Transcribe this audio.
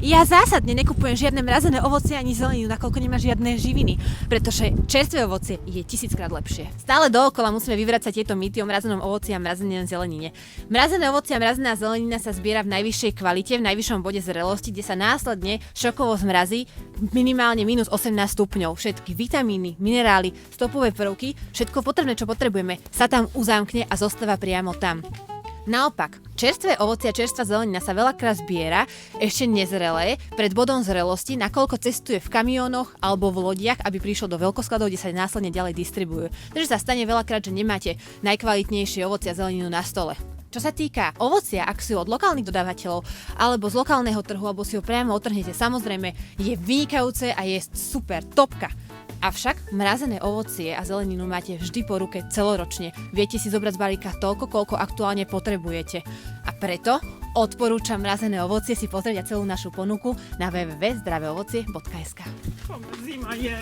Ja zásadne nekupujem žiadne mrazené ovocie ani zeleninu, nakoľko nemá žiadne živiny, pretože čerstvé ovocie je 1000-krát lepšie. Stále dookola musíme vyvracať tieto mýty o mrazenom ovoci a mrazenej zelenine. Mrazené ovocie a mrazená zelenina sa zbiera v najvyššej kvalite, v najvyššom bode zrelosti, kde sa následne šokovo zmrazí minimálne minus 18 stupňov. Všetky vitamíny, minerály, stopové prvky, všetko potrebné, čo potrebujeme, sa tam uzámkne a zostáva priamo tam. Naopak, čerstvé ovocie a čerstvá zelenina sa veľakrát zbiera ešte nezrelé pred bodom zrelosti, nakoľko cestuje v kamiónoch alebo v lodiach, aby prišlo do veľkoskladov, kde sa následne ďalej distribujú. Takže sa stane veľakrát, že nemáte najkvalitnejšie ovocie a zeleninu na stole. Čo sa týka ovocia, ak si ho od lokálnych dodávateľov alebo z lokálneho trhu, alebo si ho priamo otrhnete, samozrejme je vynikajúce a je super, topka. Avšak mrazené ovocie a zeleninu máte vždy po ruke celoročne. Viete si zobrať z balíka toľko, koľko aktuálne potrebujete. A preto odporúčam mrazené ovocie si pozrieť a celú našu ponuku na www.zdraveovocie.sk. Zima je.